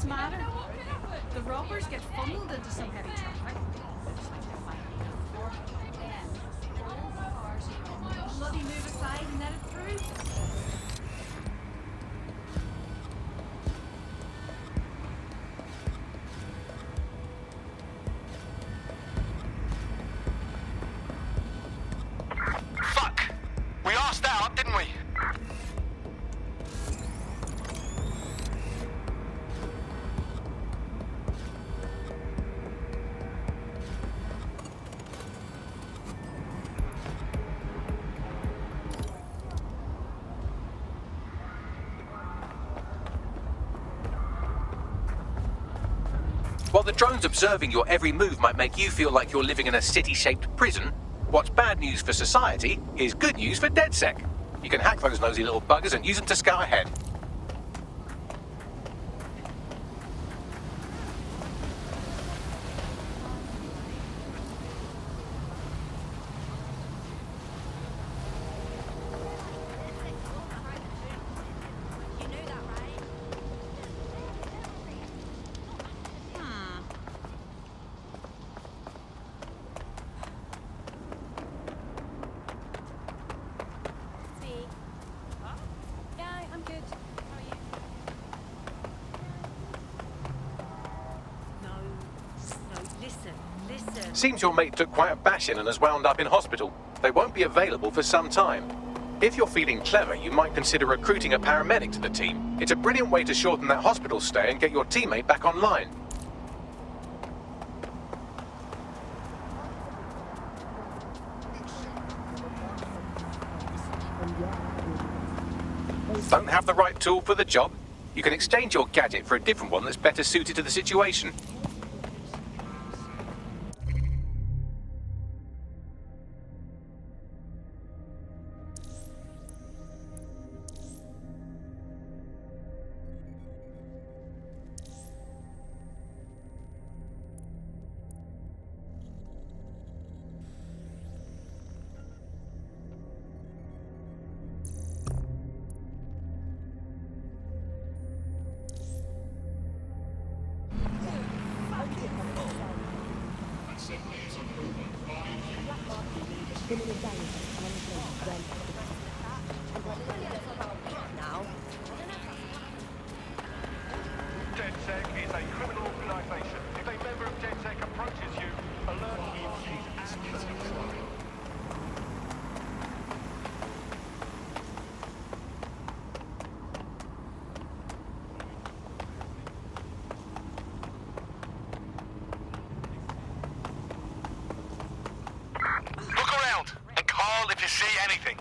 What's the matter? The robbers get funneled into some heavy traffic. Bloody move aside and let it through. Fuck! We asked out, didn't we? While the drones observing your every move might make you feel like you're living in a city-shaped prison, what's bad news for society is good news for DedSec. You can hack those nosy little buggers and use them to scout ahead. Seems your mate took quite a bashing and has wound up in hospital. They won't be available for some time. If you're feeling clever, you might consider recruiting a paramedic to the team. It's a brilliant way to shorten that hospital stay and get your teammate back online. Don't have the right tool for the job? You can exchange your gadget for a different one that's better suited to the situation. DedSec is a criminal organisation. If a member of DedSec approaches you, alert he or she is actively spying. Look around and call if you see anything.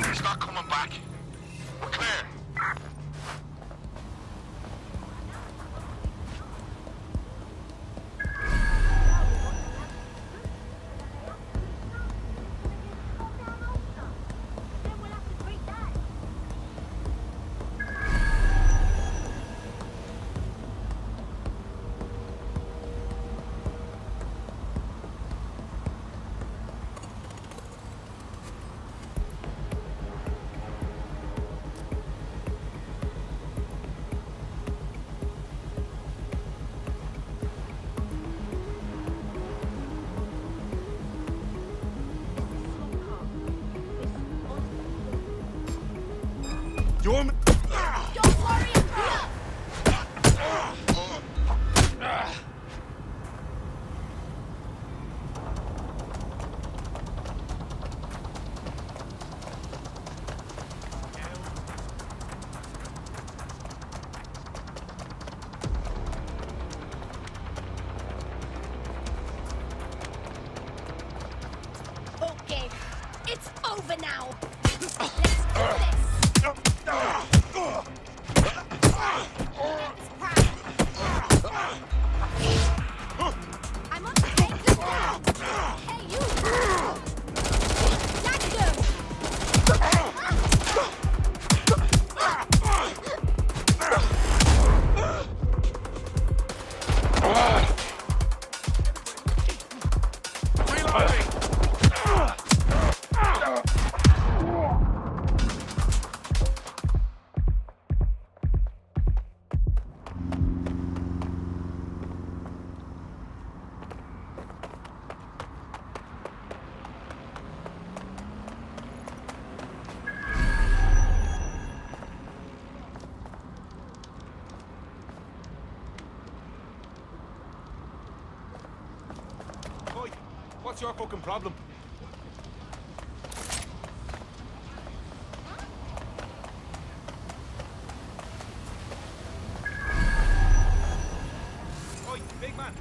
He's not coming back. We're clear. You want me? Don't worry about it! now. Let's do this. I must take this down. Hey, you! That's good. What's your fucking problem? Oi, big man.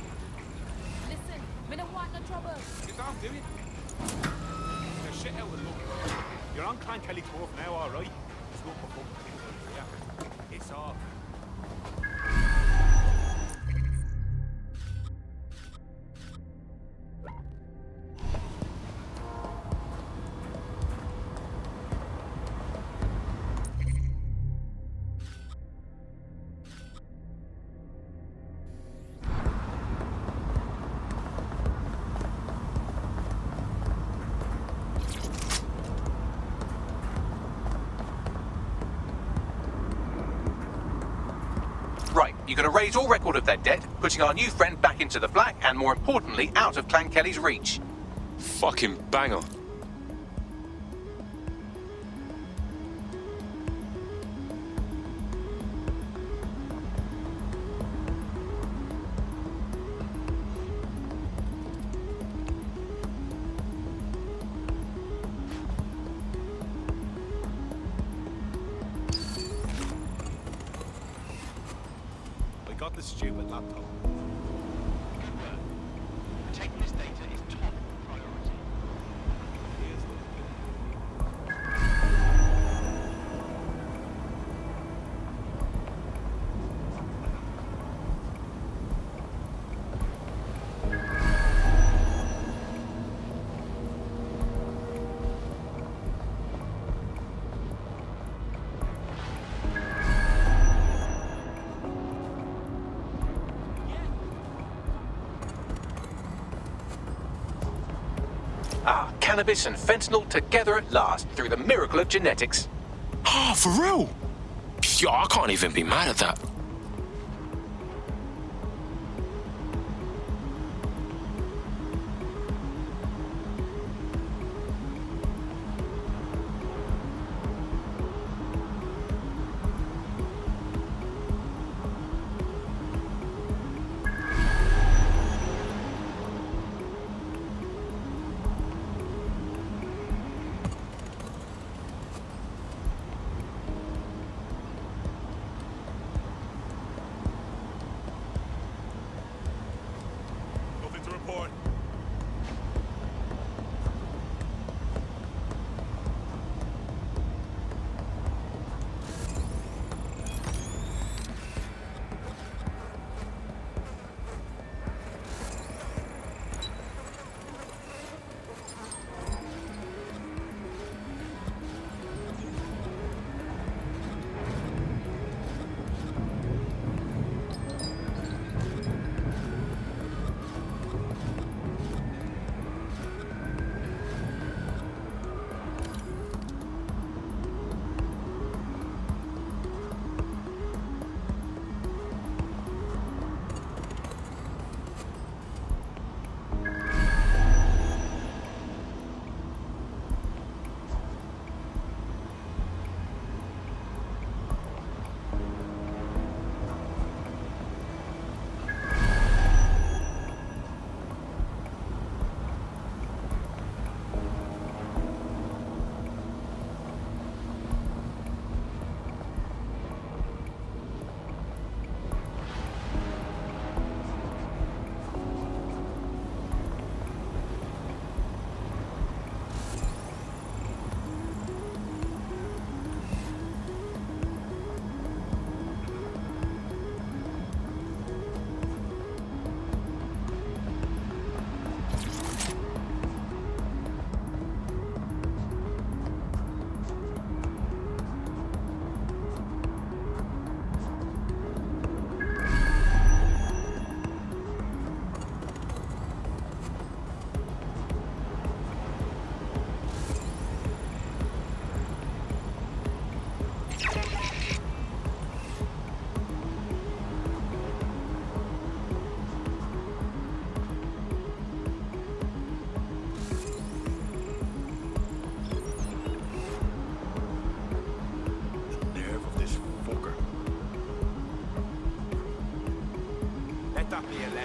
Listen, we don't want no trouble. You don't, do you? You're shit out of luck. You're on Clan-Kelly Turf now, alright? It's not for fucking. Yeah. It's all. Right, you can erase all record of their debt, putting our new friend back into the black and, more importantly, out of Clan Kelly's reach. Fucking banger. Got the stupid laptop. Protecting this data is top priority. Here's Ah, cannabis and fentanyl together at last through the miracle of genetics. Ah, for real? Yo, I can't even be mad at that.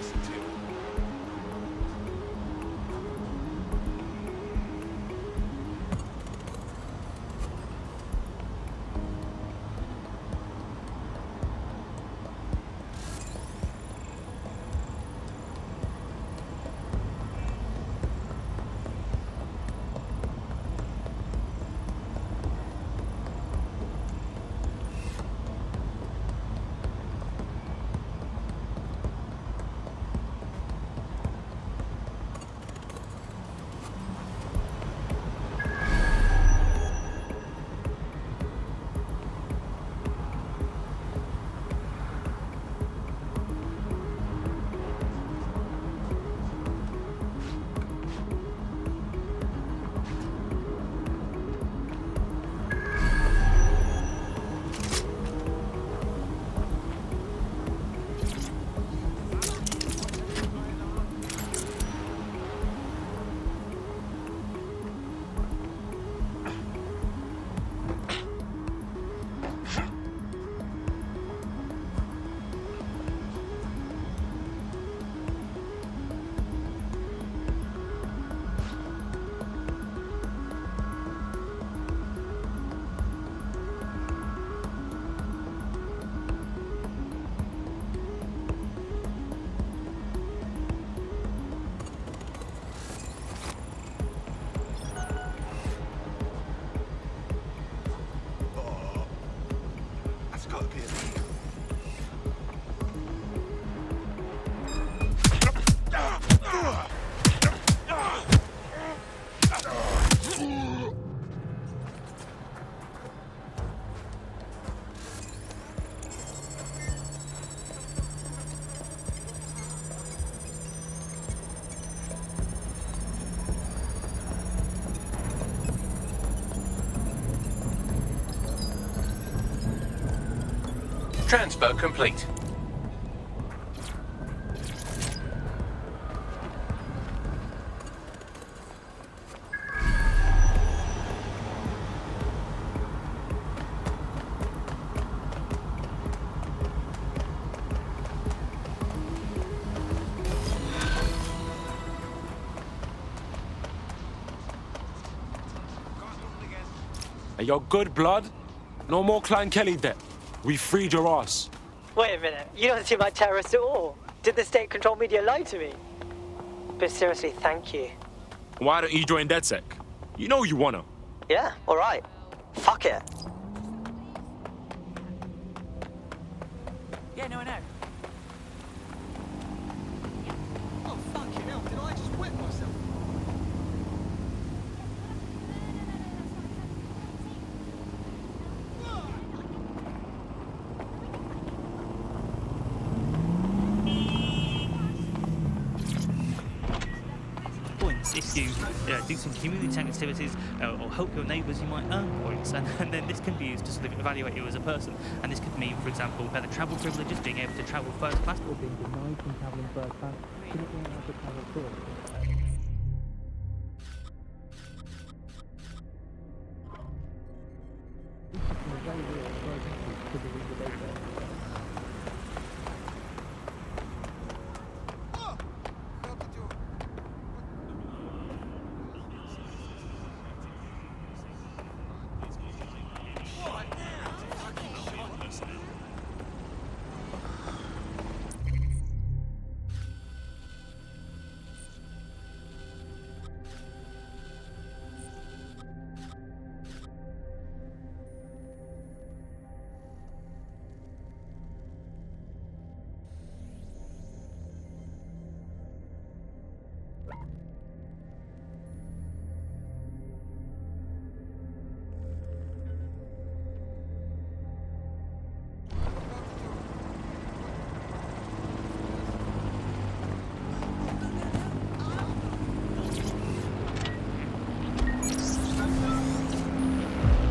listen to. Transfer complete. Hey, you're good blood? No more Klein Kelly debt. We freed your ass. Wait a minute, you don't seem like terrorists at all. Did the state-controlled media lie to me? But seriously, thank you. Why don't you join DedSec? You know you wanna. Yeah, alright. Fuck it. Yeah, no, I know. Oh, fucking hell, did I just whip myself? Points if you do some community activities or help your neighbours, you might earn points, and then this can be used to sort of evaluate you as a person. And this could mean, for example, better travel privileges, being able to travel first class, or being denied from travelling first class, to not being able to travel at all.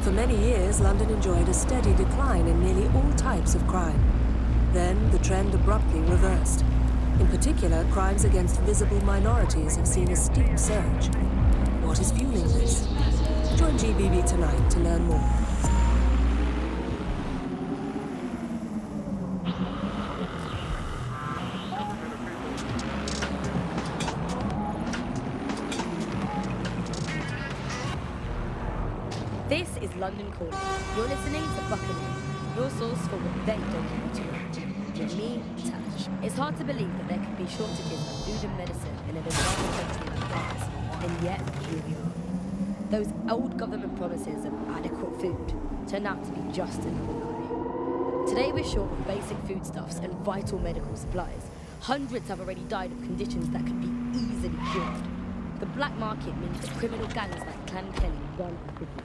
For many years, London enjoyed a steady decline in nearly all types of crime. Then, the trend abruptly reversed. In particular, crimes against visible minorities have seen a steep surge. What is fueling this? Join GBB tonight to learn more. is London Calling. You're listening to Buckingham, your source for what they don't want to know. With me, Tash. It's hard to believe that there could be shortages of food and medicine in an advanced country like ours, and yet here we are. Those old government promises of adequate food turned out to be just another lie. Today we're short of basic foodstuffs and vital medical supplies. Hundreds have already died of conditions that could be easily cured. The black market means that criminal gangs like Clan Kelly run quickly.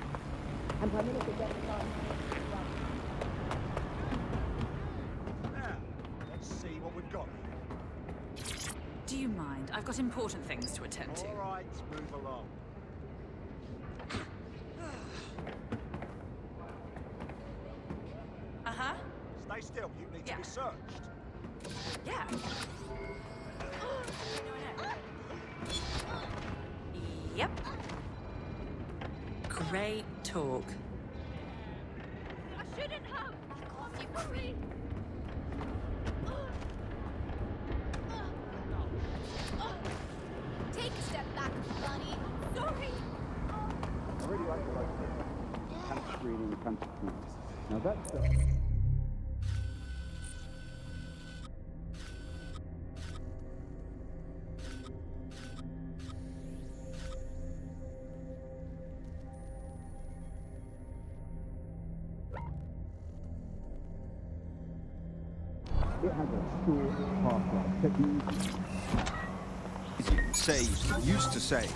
And Prime Minister Jeremy Now, let's see what we've got. Do you mind? I've got important things to attend to. All right, move along. Uh-huh. Stay still. You need to be searched. Yeah. Yep. Great talk. I shouldn't have. You creep. Take a step back, buddy. Sorry. I really like the cancer screening, cancer screening. Now that's it has a short half-life. Used to save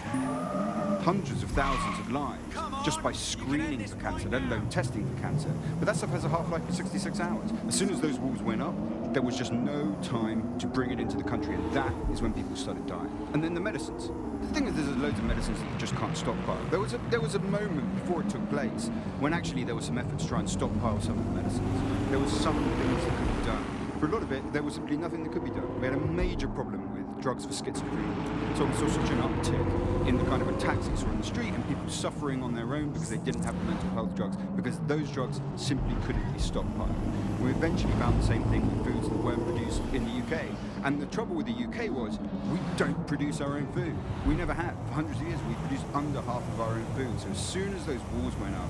hundreds of thousands of lives just by screening for cancer, let alone testing for cancer. But that stuff has a half-life of 66 hours. As soon as those walls went up, there was just no time to bring it into the country, and that is when people started dying. And then the medicines. The thing is, there's loads of medicines that you just can't stockpile. There was a moment before it took place when actually there was some effort to try and stockpile some of the medicines. There was some things that could be done. For a lot of it, there was simply nothing that could be done. We had a major problem with drugs for schizophrenia. So we saw such an uptick in the kind of attacks that you saw on the street and people suffering on their own because they didn't have the mental health drugs, because those drugs simply couldn't be stockpiled. We eventually found the same thing with foods that weren't produced in the UK. And the trouble with the UK was we don't produce our own food. We never have. For hundreds of years, we produced under half of our own food. So as soon as those wars went up,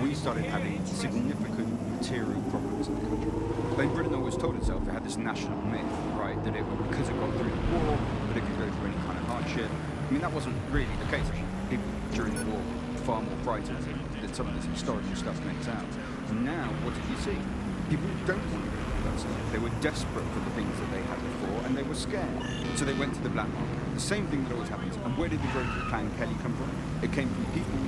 we started having significant material problems in the country. Like Britain always told itself it had this national myth, right, that because it got through the war, that it could go through any kind of hardship. I mean, that wasn't really the case. People during the war were far more frightened than some of this historical stuff makes out. And now, what did you see? People don't want to go through that stuff. They were desperate for the things that they had before, and they were scared. So they went to the black market. The same thing that always happens. And where did the growth of Clan Kelly come from? It came from people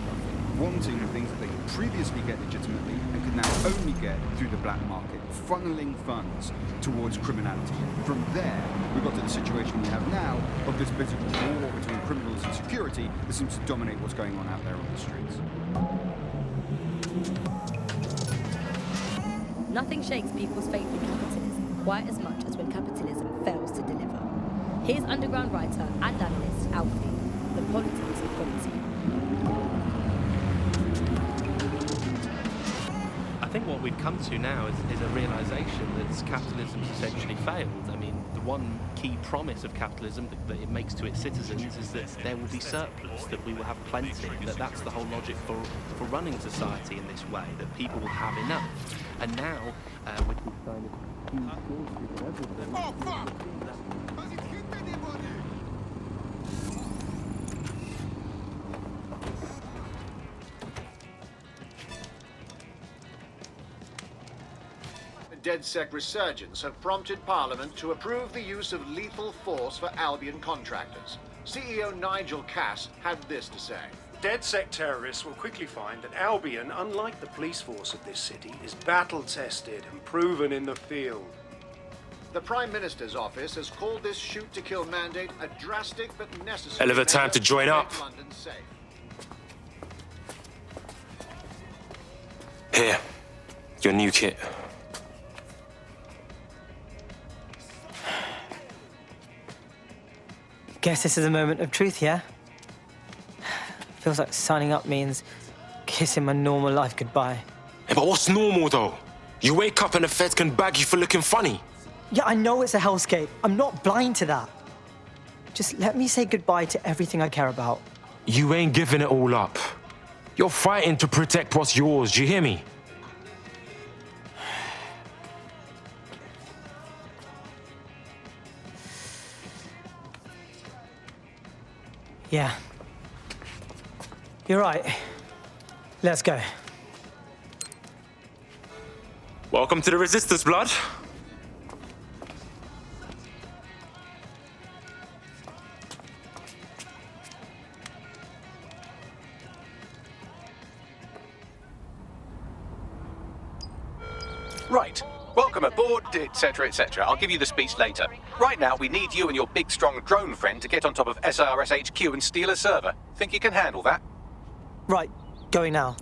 wanting the things that they could previously get legitimately and could now only get through the black market, funneling funds towards criminality. From there, we got to the situation we have now of this physical war between criminals and security that seems to dominate what's going on out there on the streets. Nothing shakes people's faith in capitalism quite as much as when capitalism fails to deliver. Here's underground writer and analyst Alfie, The Politics of Poverty. I think what we've come to now is a realisation that capitalism's essentially failed. I mean, the one key promise of capitalism that it makes to its citizens is that there will be surplus, that we will have plenty, that's the whole logic for running society in this way, that people will have enough. And now, with this kind of huge shortage of everything... Oh, fuck! Has it hit anybody? DedSec resurgence have prompted Parliament to approve the use of lethal force for Albion contractors. CEO Nigel Cass had this to say. DedSec terrorists will quickly find that Albion, unlike the police force of this city, is battle-tested and proven in the field. The Prime Minister's office has called this shoot-to-kill mandate a drastic but necessary... Hell of a time to join up. London safe. Here, your new kit. Guess this is a moment of truth, yeah? Feels like signing up means kissing my normal life goodbye. Yeah, but what's normal, though? You wake up and the feds can bag you for looking funny. Yeah, I know it's a hellscape. I'm not blind to that. Just let me say goodbye to everything I care about. You ain't giving it all up. You're fighting to protect what's yours, do you hear me? Yeah. You're right. Let's go. Welcome to the Resistance, blood. Right. Welcome aboard, etc., etc. I'll give you the speech later. Right now, we need you and your big, strong drone friend to get on top of SRS HQ and steal a server. Think you can handle that? Right. Going now.